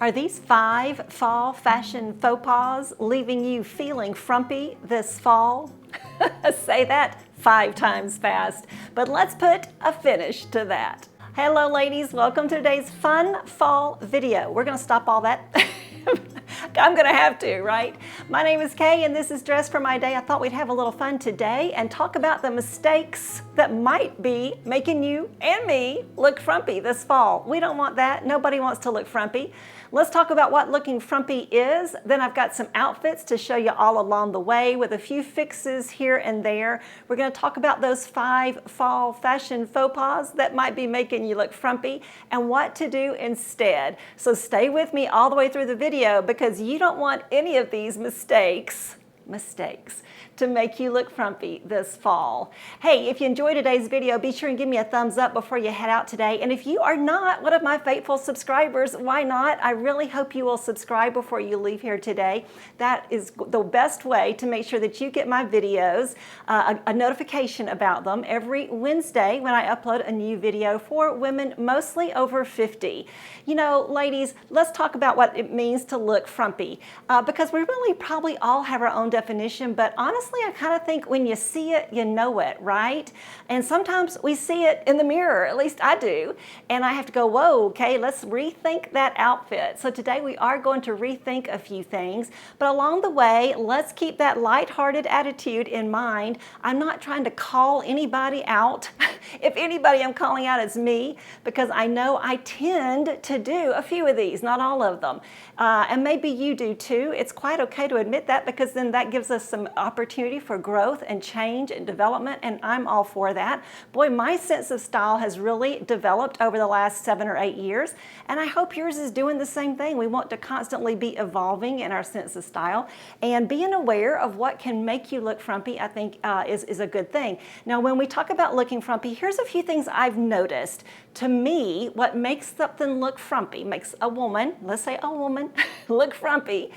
Are these 5 fall fashion faux pas leaving you feeling frumpy this fall? Say that 5 times fast, but let's put a finish to that. Hello ladies, welcome to today's fun fall video. We're gonna stop all that. I'm gonna have to, right? My name is Kay and this is Dress for My Day. I thought we'd have a little fun today and talk about the mistakes that might be making you and me look frumpy this fall. We don't want that. Nobody wants to look frumpy. Let's talk about what looking frumpy is. Then I've got some outfits to show you all along the way with a few fixes here and there. We're gonna talk about those 5 fall fashion faux pas that might be making you look frumpy and what to do instead. So stay with me all the way through the video because you don't want any of these mistakes to make you look frumpy this fall. Hey, if you enjoyed today's video, be sure and give me a thumbs up before you head out today. And if you are not one of my faithful subscribers, why not? I really hope you will subscribe before you leave here today. That is the best way to make sure that you get my videos, a notification about them every Wednesday when I upload a new video for women mostly over 50. You know, ladies, let's talk about what it means to look frumpy because we really probably all have our own definition, but honestly, I kind of think when you see it, you know it, right? And sometimes we see it in the mirror, at least I do, and I have to go, whoa, okay, let's rethink that outfit. So today we are going to rethink a few things, but along the way, let's keep that lighthearted attitude in mind. I'm not trying to call anybody out. If anybody I'm calling out is me, because I know I tend to do a few of these, not all of them. And maybe you do too. It's quite okay to admit that because then that gives us some opportunity for growth and change and development, and I'm all for that. Boy, my sense of style has really developed over the last 7 or 8 years, and I hope yours is doing the same thing. We want to constantly be evolving in our sense of style, and being aware of what can make you look frumpy, I think is a good thing. Now, when we talk about looking frumpy, here's a few things I've noticed. To me, what makes something look frumpy, makes a woman, let's say a woman, look frumpy,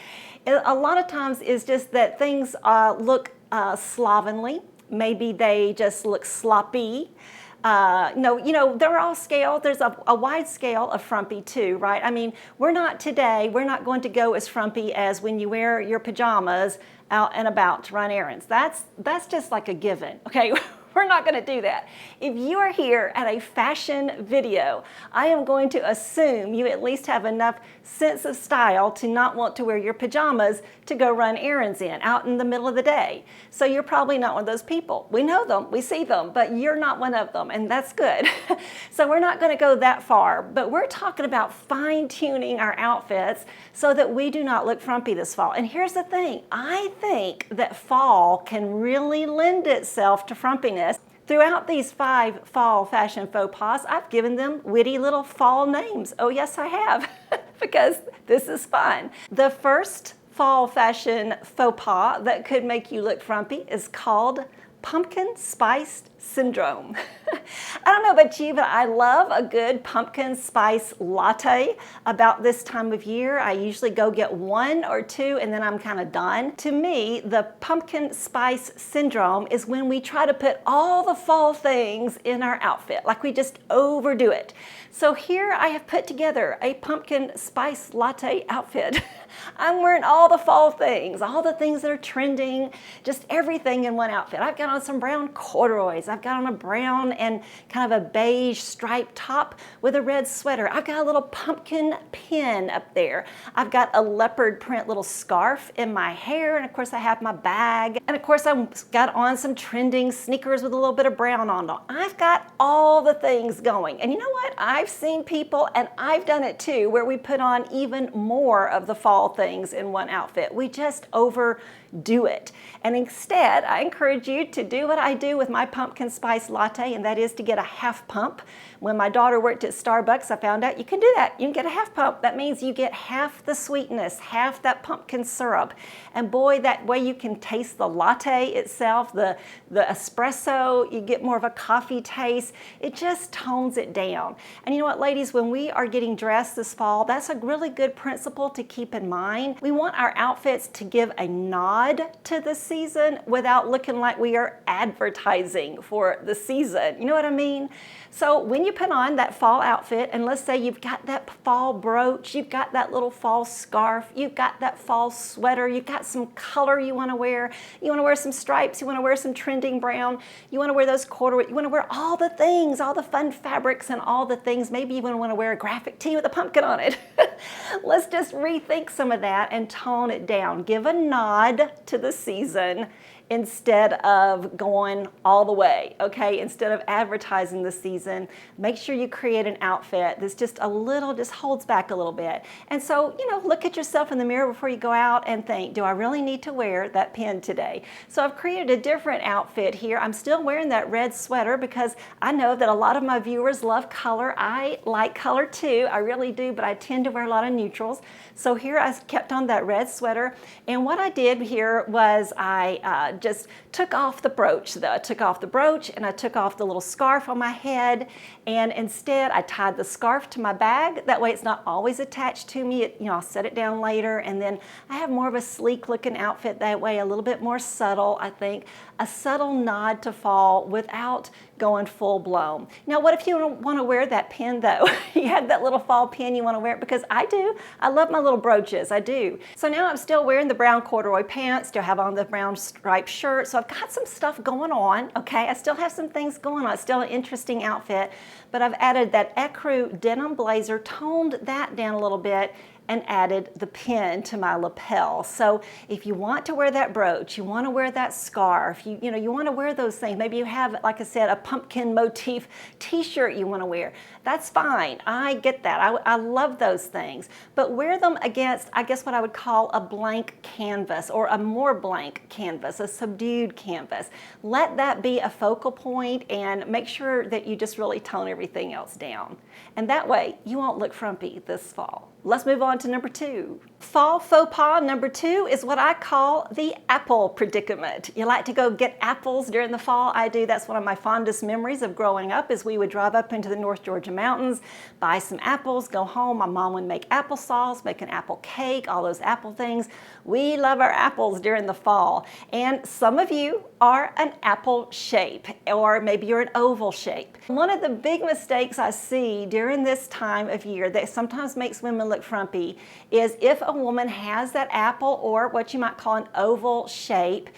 a lot of times is just that things look slovenly. Maybe they just look sloppy. No, they're all scale. There's a wide scale of frumpy too, right? I mean, we're not going to go as frumpy as when you wear your pajamas out and about to run errands. That's just like a given, okay? We're not going to do that. If you are here at a fashion video, I am going to assume you at least have enough sense of style to not want to wear your pajamas to go run errands out in the middle of the day. So you're probably not one of those people. We know them, we see them, but you're not one of them, and that's good. So we're not going to go that far, but we're talking about fine-tuning our outfits so that we do not look frumpy this fall. And here's the thing, I think that fall can really lend itself to frumpiness. Throughout these 5 fall fashion faux pas, I've given them witty little fall names. Oh yes, I have, because this is fun. The first fall fashion faux pas that could make you look frumpy is called pumpkin spice syndrome. I don't know about you, but I love a good pumpkin spice latte about this time of year. I usually go get 1 or 2 and then I'm kind of done. To me, the pumpkin spice syndrome is when we try to put all the fall things in our outfit, like we just overdo it. So here I have put together a pumpkin spice latte outfit. I'm wearing all the fall things, all the things that are trending, just everything in one outfit. I've got on some brown corduroys. I've got on a brown and kind of a beige striped top with a red sweater. I've got a little pumpkin pin up there. I've got a leopard print little scarf in my hair, and of course I have my bag. And of course I've got on some trending sneakers with a little bit of brown on them. I've got all the things going. And you know what? I've seen people, and I've done it too, where we put on even more of the fall things in one outfit. We just overdo it. And instead, I encourage you to do what I do with my pumpkin spice latte, and that is to get a half pump. When my daughter worked at Starbucks, I found out you can do that. You can get a half pump. That means you get half the sweetness, half that pumpkin syrup. And boy, that way you can taste the latte itself, the espresso, you get more of a coffee taste. It just tones it down. And you know what, ladies, when we are getting dressed this fall, that's a really good principle to keep in mind. We want our outfits to give a nod to the season without looking like we are advertising for the season. You know what I mean? So when you put on that fall outfit, and let's say you've got that fall brooch, you've got that little fall scarf, you've got that fall sweater, you've got some color you want to wear, you want to wear some stripes, you want to wear some trending brown, you want to wear those corduroy, you want to wear all the things, all the fun fabrics and all the things. Maybe you want to wear a graphic tee with a pumpkin on it. Let's just rethink some of that and tone it down. Give a nod to the season instead of going all the way, okay? Instead of advertising the season, make sure you create an outfit that's just holds back a little bit. And so, look at yourself in the mirror before you go out and think, do I really need to wear that pin today? So I've created a different outfit here. I'm still wearing that red sweater because I know that a lot of my viewers love color. I like color too, I really do, but I tend to wear a lot of neutrals. So here I kept on that red sweater, and what I did here was I just took off the brooch. I took off the brooch and I took off the little scarf on my head, and instead I tied the scarf to my bag. That way it's not always attached to me. I'll set it down later, and then I have more of a sleek looking outfit that way, a little bit more subtle, I think. A subtle nod to fall without going full blown. Now, what if you don't want to wear that pin though? You have that little fall pin, you want to wear it, because I do. I love my little brooches, I do. So now I'm still wearing the brown corduroy pants, still have on the brown striped shirt. So I've got some stuff going on, okay? I still have some things going on. It's still an interesting outfit, but I've added that ecru denim blazer, toned that down a little bit, and added the pin to my lapel. So if you want to wear that brooch, you want to wear that scarf, you want to wear those things. Maybe you have, like I said, a pumpkin motif t-shirt you want to wear. That's fine. I get that. I love those things. But wear them against, I guess, what I would call a blank canvas, or a more blank canvas, a subdued canvas. Let that be a focal point, and make sure that you just really tone everything else down. And that way you won't look frumpy this fall. Let's move on to number 2. Fall faux pas number 2 is what I call the apple predicament. You like to go get apples during the fall? I do. That's one of my fondest memories of growing up, is we would drive up into the North Georgia mountains, buy some apples, go home. My mom would make applesauce, make an apple cake, all those apple things. We love our apples during the fall. And some of you are an apple shape, or maybe you're an oval shape. One of the big mistakes I see during this time of year that sometimes makes women look frumpy is if a woman has that apple, or what you might call an oval shape,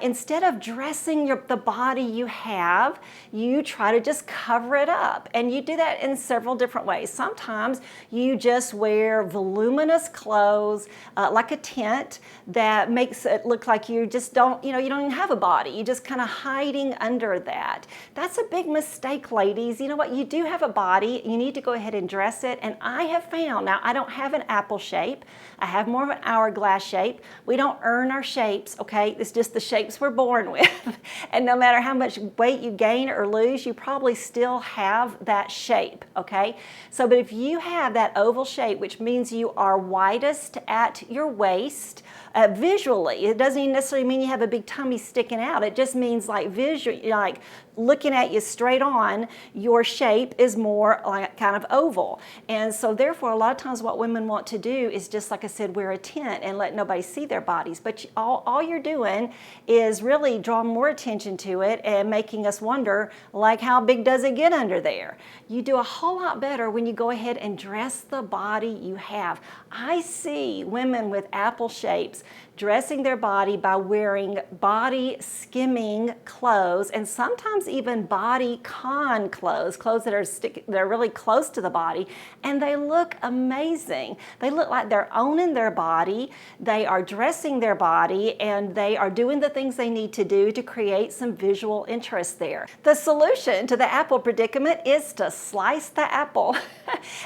instead of dressing the body you have, you try to just cover it up. And you do that in several different ways. Sometimes you just wear voluminous clothes, like a tent, that makes it look like you just don't, you don't even have a body. You're just kind of hiding under that. That's a big mistake, ladies. You know what? You do have a body. You need to go ahead and dress it. And I have found, now I don't have an apple shape. I have more of an hourglass shape. We don't earn our shapes, okay? It's just the shapes we're born with. And no matter how much weight you gain or lose, you probably still have that shape, okay? So, but if you have that oval shape, which means you are widest at your waist, visually, it doesn't even necessarily mean you have a big tummy sticking out. It just means like visually, like looking at you straight on, your shape is more like kind of oval. And so therefore, a lot of times what women want to do is just, like I said, wear a tent and let nobody see their bodies. But all you're doing is really drawing more attention to it and making us wonder, like, how big does it get under there? You do a whole lot better when you go ahead and dress the body you have. I see women with apple shapes dressing their body by wearing body skimming clothes, and sometimes even body con clothes that are really close to the body, and they look amazing. They look like they're owning their body, they are dressing their body, and they are doing the things they need to do to create some visual interest there. The solution to the apple predicament is to slice the apple.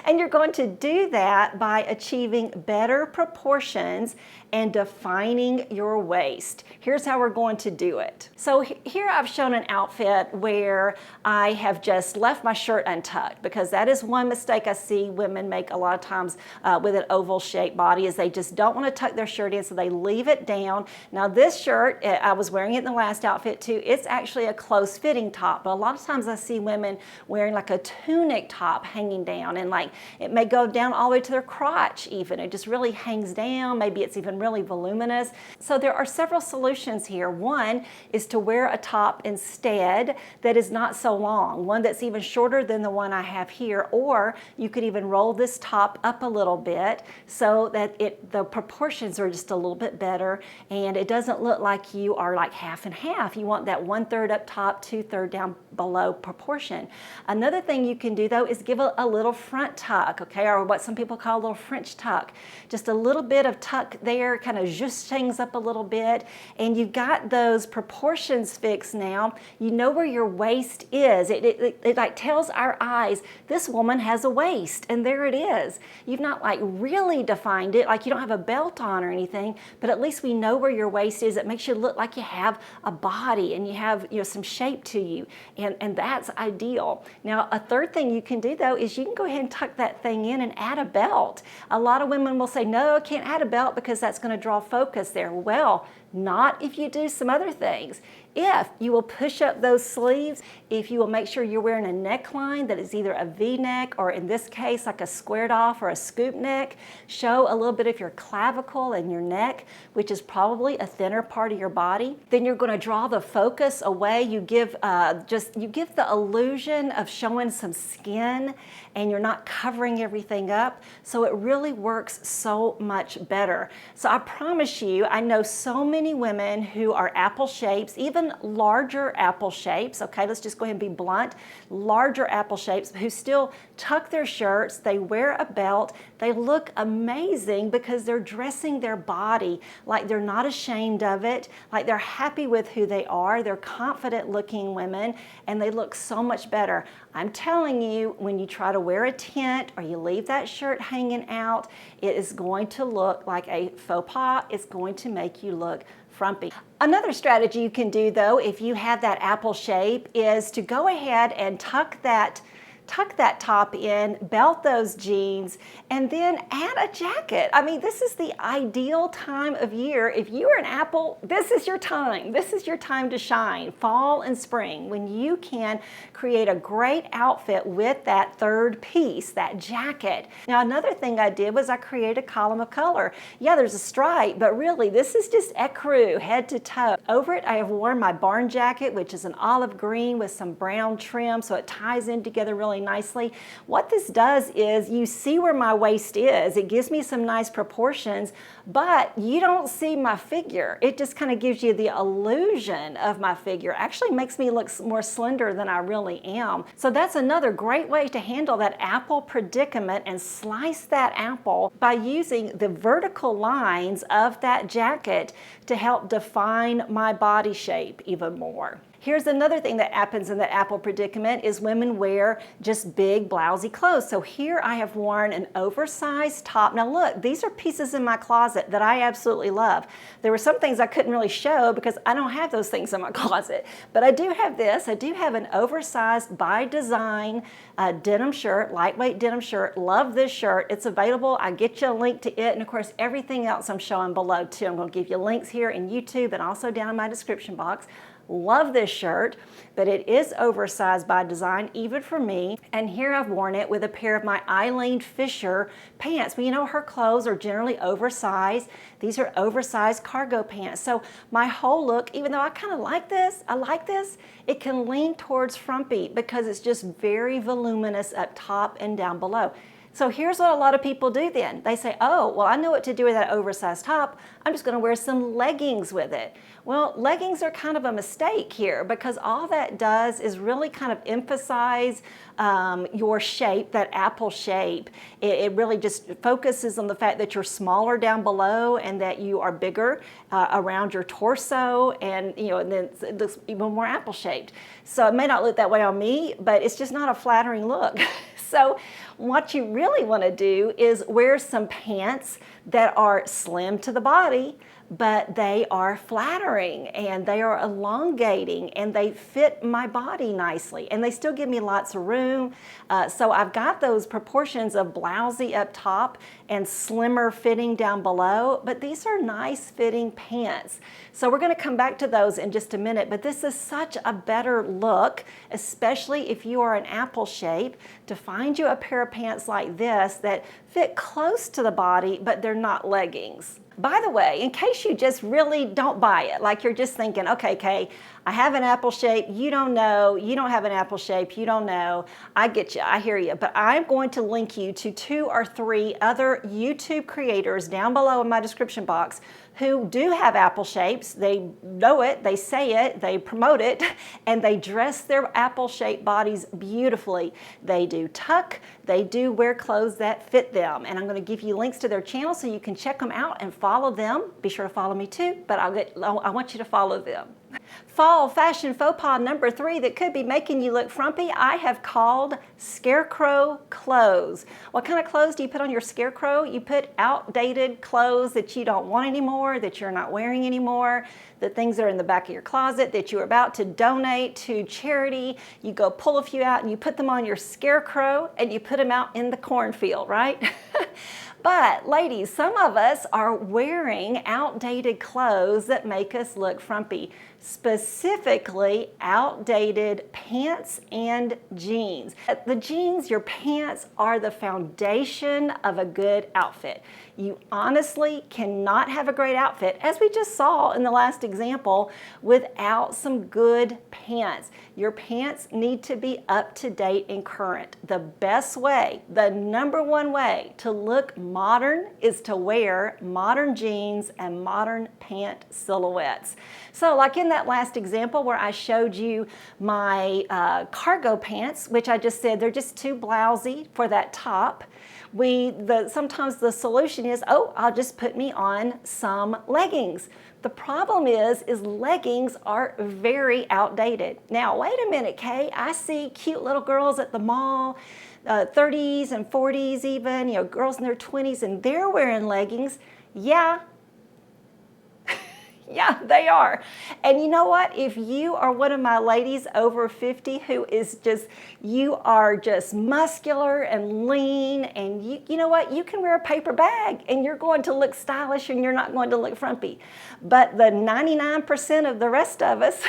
And you're going to do that by achieving better proportions and defining your waist. Here's how we're going to do it. So here I've shown an outfit where I have just left my shirt untucked, because that is one mistake I see women make a lot of times with an oval shaped body, is they just don't want to tuck their shirt in, so they leave it down. Now this shirt, I was wearing it in the last outfit too, it's actually a close fitting top, but a lot of times I see women wearing like a tunic top hanging down, and like it may go down all the way to their crotch even. It just really hangs down. Maybe it's even really voluminous. So there are several solutions options here. One is to wear a top instead that is not so long, one that's even shorter than the one I have here, or you could even roll this top up a little bit so that the proportions are just a little bit better and it doesn't look like you are like half and half. You want that 1/3 up top, 2/3 down below proportion. Another thing you can do though is give a little front tuck, okay, or what some people call a little French tuck. Just a little bit of tuck there, kind of just things up a little bit, and you've got those proportions fixed now. You know where your waist is. It like tells our eyes, this woman has a waist, and there it is. You've not like really defined it, like you don't have a belt on or anything, but at least we know where your waist is. It makes you look like you have a body and you have, you know, some shape to you, and that's ideal. Now, a third thing you can do though is you can go ahead and tuck that thing in and add a belt. A lot of women will say, no, I can't add a belt because that's going to draw focus there. Well, not if you do some other things. If you will push up those sleeves, if you will make sure you're wearing a neckline that is either a V-neck or in this case like a squared off or a scoop neck, show a little bit of your clavicle and your neck, which is probably a thinner part of your body, then you're going to draw the focus away. You give the illusion of showing some skin and you're not covering everything up. So it really works so much better. So I promise you, I know so many women who are apple shapes, even larger apple shapes, okay, let's just go ahead and be blunt, larger apple shapes who still tuck their shirts, they wear a belt, they look amazing because they're dressing their body like they're not ashamed of it, like they're happy with who they are, they're confident looking women, and they look so much better. I'm telling you, when you try to wear a tent or you leave that shirt hanging out, it is going to look like a faux pas. It's going to make you look frumpy. Another strategy you can do though, if you have that apple shape, is to go ahead and tuck that top in, belt those jeans, and then add a jacket. I mean, this is the ideal time of year. If you are an apple, this is your time. This is your time to shine, fall and spring, when you can create a great outfit with that third piece, that jacket. Now, another thing I did was I created a column of color. Yeah, there's a stripe, but really this is just ecru, head to toe. Over it, I have worn my barn jacket, which is an olive green with some brown trim, so it ties in together really nicely. What this does is you see where my waist is. It gives me some nice proportions, but you don't see my figure. It just kind of gives you the illusion of my figure. Actually makes me look more slender than I really am. So that's another great way to handle that apple predicament and slice that apple by using the vertical lines of that jacket to help define my body shape even more. Here's another thing that happens in that apple predicament is women wear just big blousy clothes. So here I have worn an oversized top. Now look, these are pieces in my closet that I absolutely love. There were some things I couldn't really show because I don't have those things in my closet, but I do have this. I do have an oversized by design denim shirt, lightweight denim shirt. Love this shirt. It's available. I get you a link to it, and of course everything else I'm showing below too. I'm going to give you links here in YouTube and also down in my description box. Love this shirt, but it is oversized by design, even for me. And here I've worn it with a pair of my Eileen Fisher pants. Well, you know, her clothes are generally oversized. These are oversized cargo pants. So my whole look, even though I kind of like this, it can lean towards frumpy because it's just very voluminous up top and down below. So here's what a lot of people do then. They say, oh, well, I know what to do with that oversized top. I'm just going to wear some leggings with it. Well, leggings are kind of a mistake here because all that does is really kind of emphasize your shape, that apple shape. It really just focuses on the fact that you're smaller down below and that you are bigger around your torso, and and then it looks even more apple shaped. So it may not look that way on me, but it's just not a flattering look. So what you really want to do is wear some pants that are slim to the body, but they are flattering and they are elongating and they fit my body nicely, and they still give me lots of room. So I've got those proportions of blousy up top and slimmer fitting down below, but these are nice fitting pants. So we're going to come back to those in just a minute, but this is such a better look, especially if you are an apple shape, to find you a pair of pants like this that fit close to the body, but they're not leggings. By the way, in case you just really don't buy it, like you're just thinking, okay, Kay, I have an apple shape, you don't know, you don't have an apple shape, you don't know, I get you, I hear you, but I'm going to link you to 2 or 3 other YouTube creators down below in my description box who do have apple shapes. They know it, they say it, they promote it, and they dress their apple-shaped bodies beautifully. They do tuck, they do wear clothes that fit them, and I'm going to give you links to their channel so you can check them out and follow them. Be sure to follow me too, but I want you to follow them. Fall fashion faux pas number 3 that could be making you look frumpy, I have called scarecrow clothes. What kind of clothes do you put on your scarecrow? You put outdated clothes that you don't want anymore, that you're not wearing anymore, the things that are in the back of your closet that you're about to donate to charity. You go pull a few out and you put them on your scarecrow and you put them out in the cornfield, right? But ladies, some of us are wearing outdated clothes that make us look frumpy, specifically outdated pants and jeans. The jeans, your pants are the foundation of a good outfit. You honestly cannot have a great outfit, as we just saw in the last example, without some good pants. Your pants need to be up to date and current. The best way, the number one way to look modern is to wear modern jeans and modern pant silhouettes. So like in that last example where I showed you my cargo pants, which I just said they're just too blousy for that top. Sometimes the solution is, oh, I'll just put me on some leggings. The problem is leggings are very outdated. Now, wait a minute, Kay, I see cute little girls at the mall, 30s and 40s even, you know, girls in their 20s, and they're wearing leggings. Yeah. Yeah, they are. And you know what? If you are one of my ladies over 50 who is just, you are just muscular and lean, and you know what? You can wear a paper bag and you're going to look stylish and you're not going to look frumpy. But the 99% of the rest of us,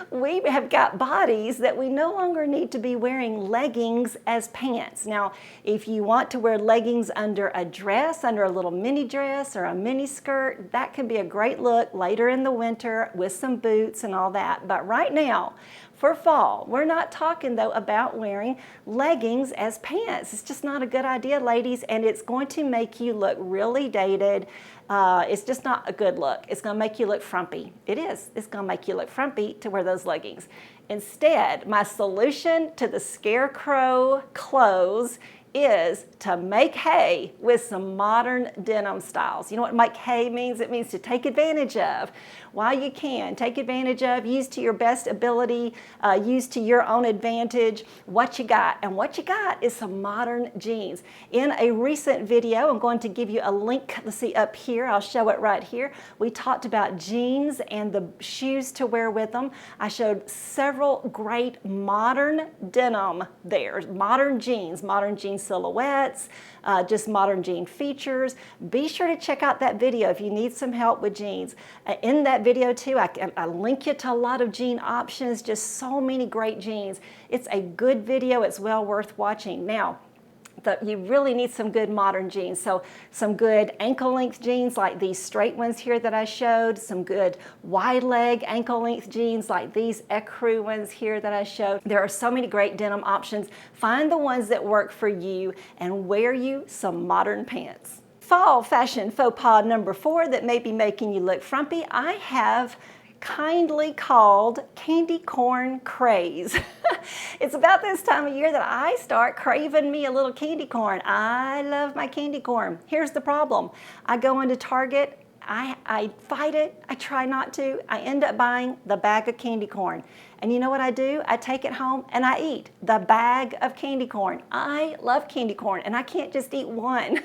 we have got bodies that we no longer need to be wearing leggings as pants. Now, if you want to wear leggings under a dress, under a little mini dress or a mini skirt, that can be a great look later in the winter with some boots and all that. But right now, for fall, we're not talking though about wearing leggings as pants. It's just not a good idea, ladies, and it's going to make you look really dated. It's just not a good look. It's going to make you look frumpy. It is. It's going to make you look frumpy to wear those leggings. Instead, my solution to the scarecrow clothes is to make hay with some modern denim styles. You know what make hay means? It means to take advantage of while you can. Take advantage of, use to your best ability, use to your own advantage what you got. And what you got is some modern jeans. In a recent video, I'm going to give you a link, let's see up here, I'll show it right here. We talked about jeans and the shoes to wear with them. I showed several great modern denim there, modern jeans silhouettes, just modern jean features. Be sure to check out that video if you need some help with jeans. In that video too, I link you to a lot of jean options, just so many great jeans. It's a good video, it's well worth watching. Now, you really need some good modern jeans. So some good ankle length jeans like these straight ones here that I showed, some good wide leg ankle length jeans like these ecru ones here that I showed. There are so many great denim options. Find the ones that work for you and wear you some modern pants. Fall fashion faux pas number 4 that may be making you look frumpy, I have kindly called candy corn craze. It's about this time of year that I start craving me a little candy corn. I love my candy corn. Here's the problem. I go into Target, I fight it, I try not to, I end up buying the bag of candy corn. And you know what I do? I take it home and I eat the bag of candy corn. I love candy corn and I can't just eat one.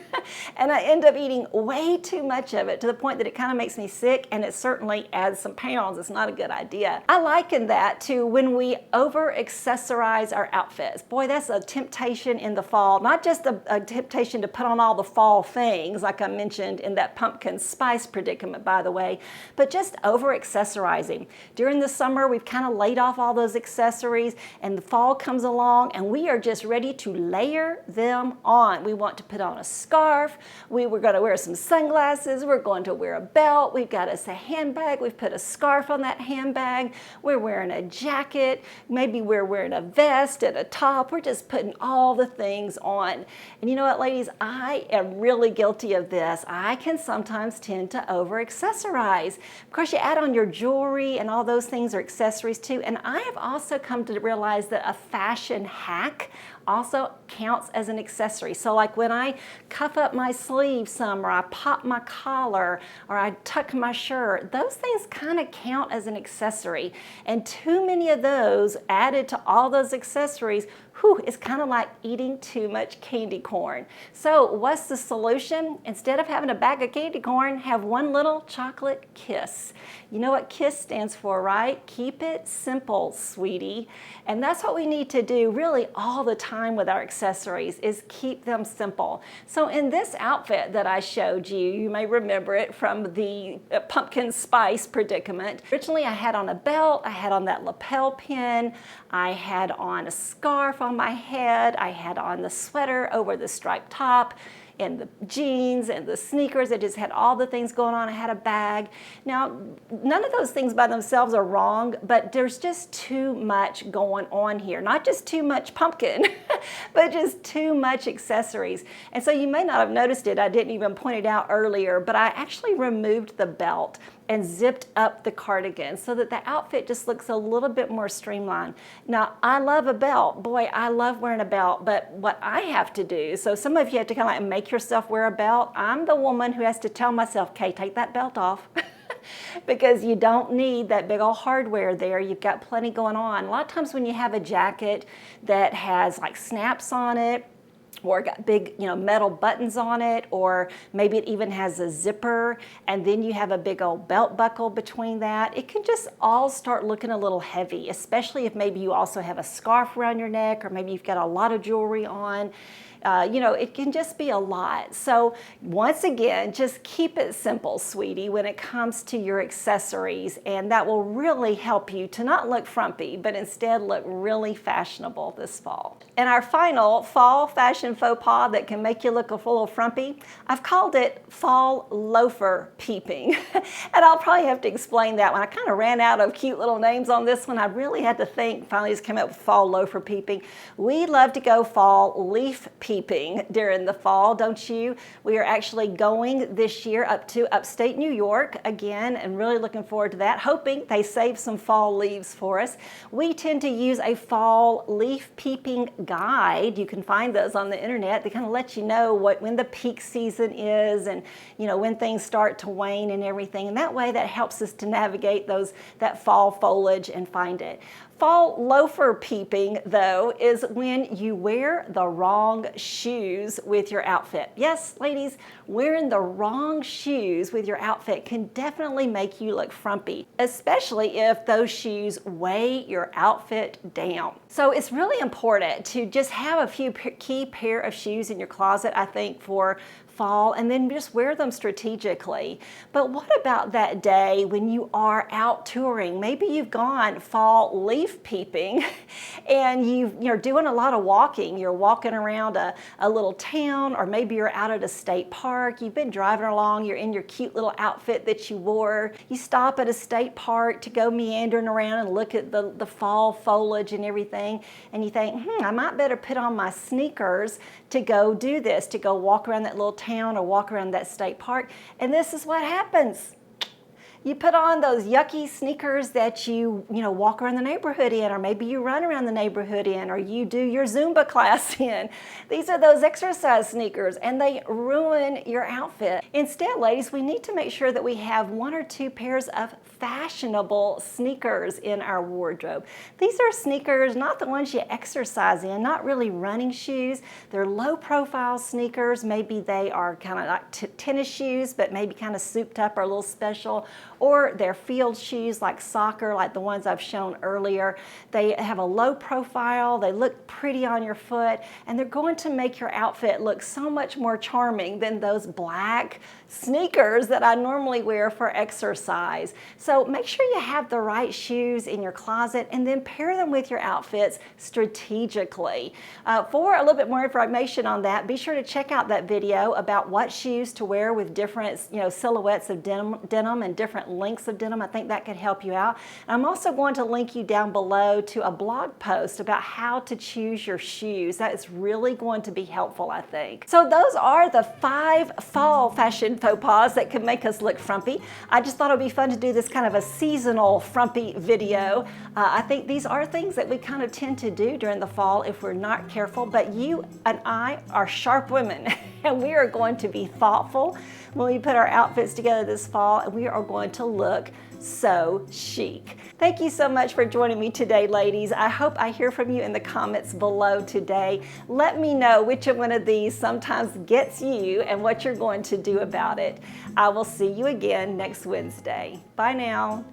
And I end up eating way too much of it to the point that it kind of makes me sick, and it certainly adds some pounds. It's not a good idea. I liken that to when we over-accessorize our outfits. Boy, that's a temptation in the fall. Not just a temptation to put on all the fall things like I mentioned in that pumpkin spice predicament, by the way, but just over-accessorizing. During the summer, we've kind of laid off all those accessories, and the fall comes along and we are just ready to layer them on. We want to put on a scarf, we're going to wear some sunglasses, we're going to wear a belt, we've got us a handbag, we've put a scarf on that handbag, we're wearing a jacket, maybe we're wearing a vest and a top. We're just putting all the things on. And you know what, ladies, I am really guilty of this. I can sometimes tend to over accessorize. Of course, you add on your jewelry and all those things are accessories too. And I have also come to realize that a fashion hack also counts as an accessory. So like when I cuff up my sleeve some, or I pop my collar, or I tuck my shirt, those things kind of count as an accessory. And too many of those added to all those accessories, it's kind of like eating too much candy corn. So what's the solution? Instead of having a bag of candy corn, have one little chocolate kiss. You know what KISS stands for, right? Keep it simple, sweetie. And that's what we need to do really all the time with our accessories, is keep them simple. So in this outfit that I showed you, you may remember it from the pumpkin spice predicament. Originally I had on a belt, I had on that lapel pin, I had on a scarf on my head, I had on the sweater over the striped top, and the jeans and the sneakers. I just had all the things going on. I had a bag. Now, none of those things by themselves are wrong, but there's just too much going on here. Not just too much pumpkin, but just too much accessories. And so you may not have noticed it. I didn't even point it out earlier, but I actually removed the belt and zipped up the cardigan so that the outfit just looks a little bit more streamlined. Now, I love a belt. Boy, I love wearing a belt, but what I have to do, so some of you have to kind of like make yourself wear a belt. I'm the woman who has to tell myself, okay, take that belt off. Because you don't need that big old hardware there. You've got plenty going on. A lot of times when you have a jacket that has like snaps on it, or got big, metal buttons on it, or maybe it even has a zipper, and then you have a big old belt buckle between that, it can just all start looking a little heavy, especially if maybe you also have a scarf around your neck, or maybe you've got a lot of jewelry on. It can just be a lot. So once again, just keep it simple, sweetie, when it comes to your accessories, and that will really help you to not look frumpy, but instead look really fashionable this fall. And our final fall fashion faux pas that can make you look a little frumpy, I've called it fall loafer peeping. And I'll probably have to explain that one. I kind of ran out of cute little names on this one. I really had to think, finally just came up with fall loafer peeping. We love to go fall leaf peeping during the fall, don't you? We are actually going this year up to upstate New York again, and really looking forward to that, hoping they save some fall leaves for us. We tend to use a fall leaf peeping guide. You can find those on the internet. They kind of let you know when the peak season is, and when things start to wane and everything. And that way, that helps us to navigate that fall foliage and find it. Fall loafer peeping, though, is when you wear the wrong shoes with your outfit. Yes, ladies, wearing the wrong shoes with your outfit can definitely make you look frumpy, especially if those shoes weigh your outfit down. So it's really important to just have a few key pair of shoes in your closet, I think, for fall, and then just wear them strategically. But what about that day when you are out touring? Maybe you've gone fall leaf peeping and you're doing a lot of walking. You're walking around a little town, or maybe you're out at a state park. You've been driving along, you're in your cute little outfit that you wore. You stop at a state park to go meandering around and look at the fall foliage and everything, and you think, I might better put on my sneakers to go do this, to go walk around that little town or walk around that state park. And this is what happens. You put on those yucky sneakers that you walk around the neighborhood in, or maybe you run around the neighborhood in, or you do your Zumba class in. These are those exercise sneakers, and they ruin your outfit. Instead, ladies, we need to make sure that we have 1 or 2 pairs of fashionable sneakers in our wardrobe. These are sneakers, not the ones you exercise in, not really running shoes. They're low profile sneakers. Maybe they are kind of like tennis shoes, but maybe kind of souped up or a little special. or they're field shoes like soccer, like the ones I've shown earlier. They have a low profile, they look pretty on your foot, and they're going to make your outfit look so much more charming than those black sneakers that I normally wear for exercise. So make sure you have the right shoes in your closet and then pair them with your outfits strategically. For a little bit more information on that, be sure to check out that video about what shoes to wear with different silhouettes of denim and different lengths of denim. I think that could help you out. And I'm also going to link you down below to a blog post about how to choose your shoes. That is really going to be helpful, I think. So those are the 5 fall fashion faux pas that can make us look frumpy. I just thought it would be fun to do this kind of a seasonal frumpy video. I think these are things that we kind of tend to do during the fall if we're not careful, but you and I are sharp women and we are going to be thoughtful when we put our outfits together this fall, and we are going to look so chic. Thank you so much for joining me today, ladies. I hope I hear from you in the comments below today. Let me know which one of these sometimes gets you and what you're going to do about it. I will see you again next Wednesday. Bye now.